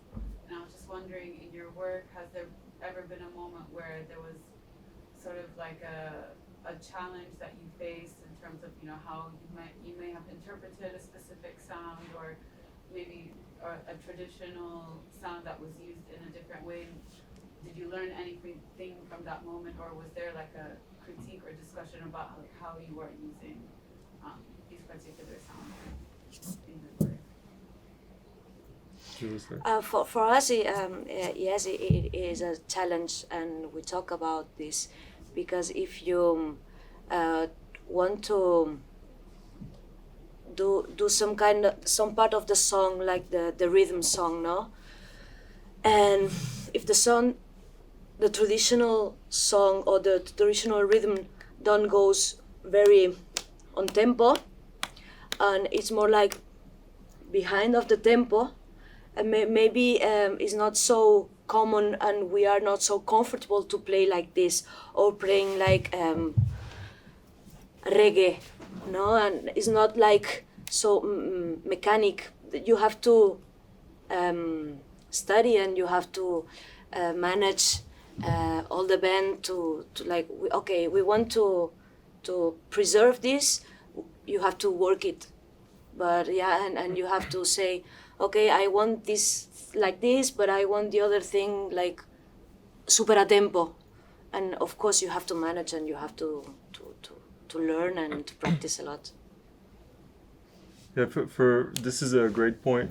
and I was just wondering, in your work, has there ever been a moment where there was sort of like a challenge that you faced in terms of, you know, how you may have interpreted a specific sound, or maybe a traditional sound that was used in a different way? Did you learn anything from that moment, or was there like a critique or discussion about like how you were using these particular sounds in your work? For us, yes, it is a challenge, and we talk about this because if you want to do some part of the song, like the rhythm song, no, and if the traditional song or the traditional rhythm don't goes very on tempo, and it's more like behind of the tempo, and maybe it's not so common, and we are not so comfortable to play like this or playing like reggae, no, and it's not like so mechanic. You have to study, and you have to manage all the band to like, okay, we want to preserve this, you have to work it, but yeah, and you have to say, okay, I want this like this, but I want the other thing like super a tempo, and of course you have to manage, and you have to learn and to practice a lot. Yeah, for this is a great point.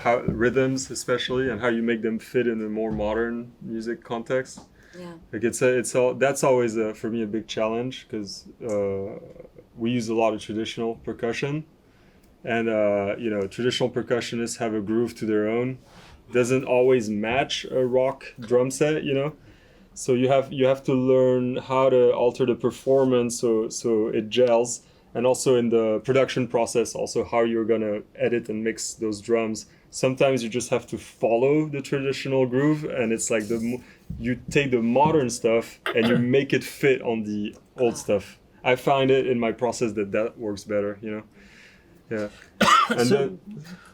How rhythms, especially, and how you make them fit in a more modern music context. Yeah. Like that's always for me a big challenge, because we use a lot of traditional percussion, and you know, traditional percussionists have a groove to their own. Doesn't always match a rock drum set, you know. So you have to learn how to alter the performance so it gels. And also in the production process, also how you're gonna edit and mix those drums. Sometimes you just have to follow the traditional groove, and it's like you take the modern stuff and you make it fit on the old stuff. I find it in my process that works better, you know. Yeah. And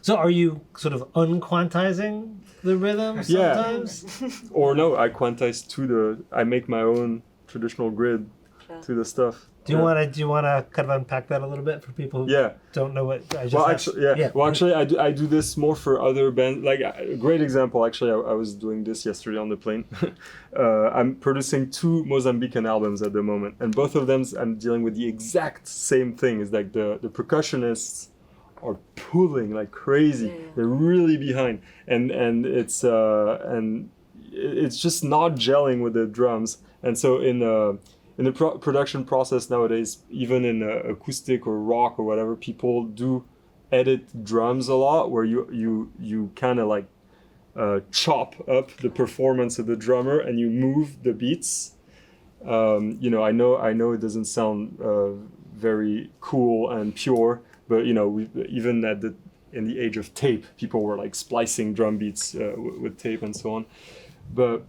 So are you sort of unquantizing the rhythm Yeah. sometimes. Or no, I quantize I make my own traditional grid to the stuff. Do you want to kind of unpack that a little bit for people who Yeah. don't know what I just Well, asked? actually, yeah. Well, actually, I do this more for other bands. Like a great example, actually, I was doing this yesterday on the plane. I'm producing 2 Mozambican albums at the moment, and both of them I'm dealing with the exact same thing. It's like the percussionists are pulling like crazy. Yeah. They're really behind, and it's just not gelling with the drums. And so in the production process nowadays, even in acoustic or rock or whatever, people do edit drums a lot, where you kind of like chop up the performance of the drummer and you move the beats. You know, I know it doesn't sound very cool and pure, but you know, even in the age of tape, people were like splicing drum beats with tape and so on. But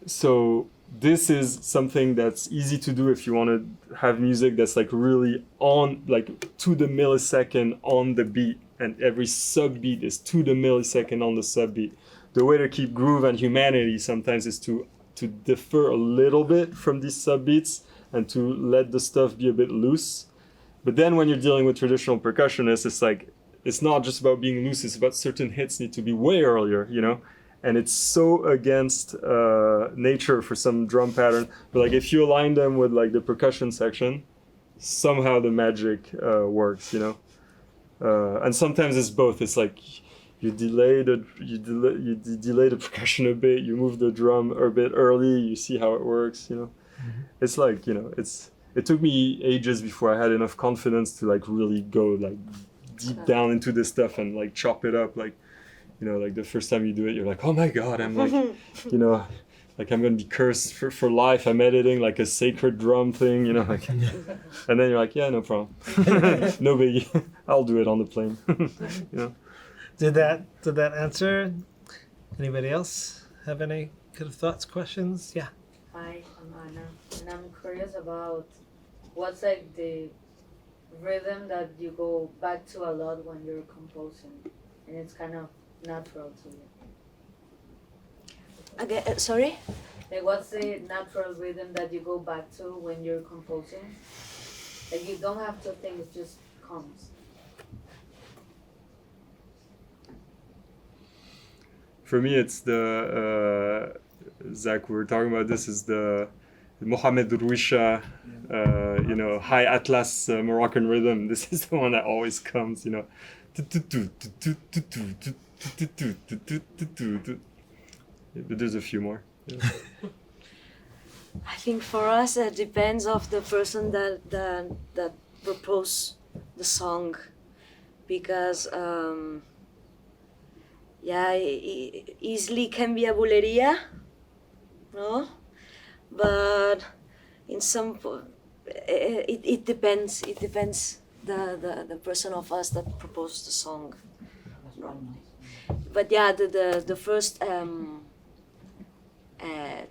so this is something that's easy to do if you want to have music that's like really on, like to the millisecond on the beat, and every sub beat is to the millisecond on the sub beat. The way to keep groove and humanity sometimes is to differ a little bit from these sub beats and to let the stuff be a bit loose. But then when you're dealing with traditional percussionists, it's like, it's not just about being loose, it's about certain hits need to be way earlier, you know? And it's so against nature for some drum pattern. But like if you align them with like the percussion section, somehow the magic works, you know? And sometimes it's both. It's like you delay the percussion a bit, you move the drum a bit early, you see how it works, you know? Mm-hmm. It's like, you know, it took me ages before I had enough confidence to like really go like deep down into this stuff and like chop it up. Like, you know, like the first time you do it, you're like, oh my God, I'm like, you know, like I'm going to be cursed for life. I'm editing like a sacred drum thing, you know, like, and then you're like, yeah, no problem. No biggie. I'll do it on the plane, you know. Did that answer? Anybody else have any kind of thoughts, questions? Yeah. Hi, I'm Anna, and I'm curious about what's like the rhythm that you go back to a lot when you're composing, and it's kind of natural to you. Again, sorry? Like, what's the natural rhythm that you go back to when you're composing? Like, you don't have to think, it just comes. For me, it's the Zach. We were talking about this. Is the Mohamed Rouisha, you know, high Atlas Moroccan rhythm. This is the one that always comes, you know. But there's a few more. Yeah. I think for us it depends of the person that proposed the song, because easily can be a bulería, no, but in some it depends the person of us that proposed the song. But yeah, the first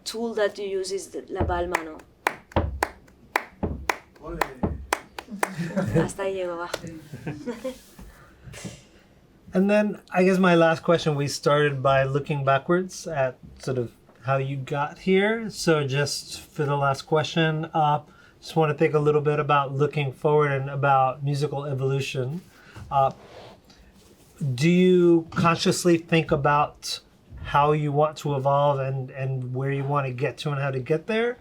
tool that you use is la palma, no? Hasta ahí llego, va. And then I guess my last question, we started by looking backwards at sort of how you got here. So just for the last question, just want to think a little bit about looking forward and about musical evolution. Do you consciously think about how you want to evolve and where you want to get to and how to get there?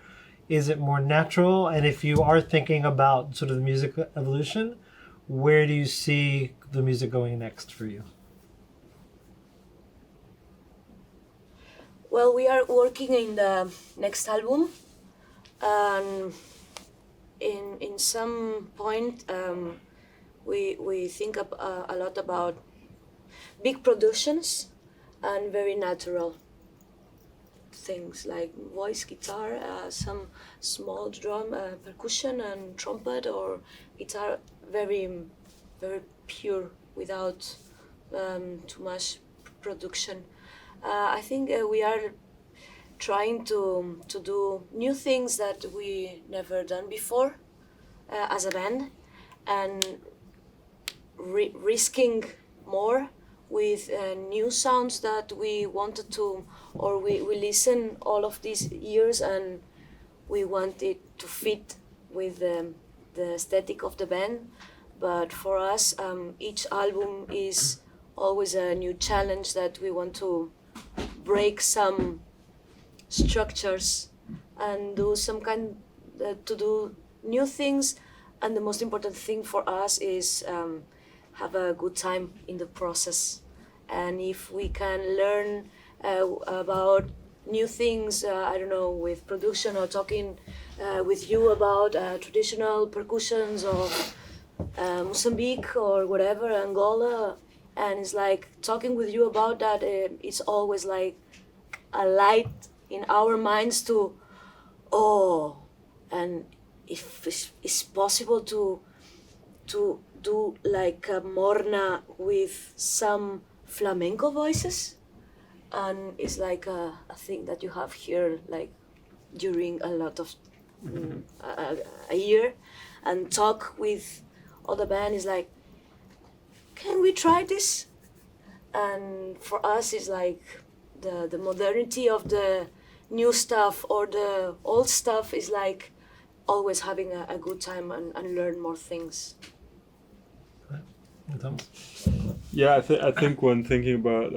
Is it more natural? And if you are thinking about sort of the music evolution, where do you see the music going next for you? Well, we are working in the next album, and in some point we think a lot about big productions and very natural things like voice, guitar, some small drum, percussion and trumpet or guitar, very very pure without too much production. I think we are trying to do new things that we never done before as a band, and risking more with new sounds that we wanted to, or we listen all of these years, and we want it to fit with the aesthetic of the band. But for us, each album is always a new challenge that we want to break some structures and do some kind to do new things. And the most important thing for us is have a good time in the process. And if we can learn about new things, I don't know, with production or talking with you about traditional percussions of Mozambique or whatever, Angola, and it's like talking with you about that, it's always like a light in our minds to, oh, and if it's possible to do like a morna with some flamenco voices, and it's like a thing that you have here like during a lot of a year, and talk with all the band is like, can we try this? And for us it's like the modernity of the new stuff or the old stuff is like always having a good time and learn more things. Yeah, I think when thinking about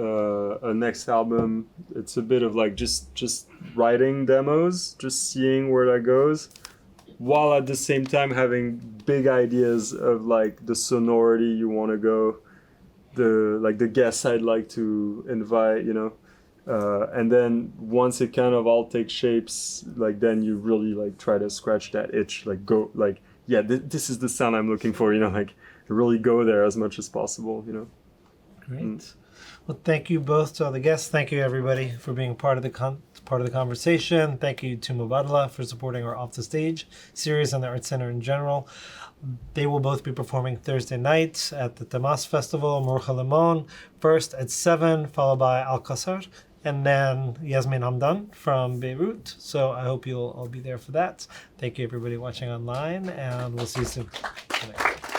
a next album, it's a bit of like just writing demos, just seeing where that goes, while at the same time having big ideas of like the sonority you want to go, the guests I'd like to invite, you know, and then once it kind of all takes shapes, like then you really like try to scratch that itch, like go like, yeah, this is the sound I'm looking for, you know, like really go there as much as possible, you know. Great. Well, thank you both to all the guests. Thank you everybody for being part of the conversation. Thank you to Mubadala for supporting our Off the Stage series and the Art Center in general. They will both be performing Thursday night at the Thomas Festival, Maruja Limón, first at 7, followed by Al-Qasar, and then Yasmin Hamdan from Beirut. So I hope you'll all be there for that. Thank you everybody watching online, and we'll see you soon. Good night.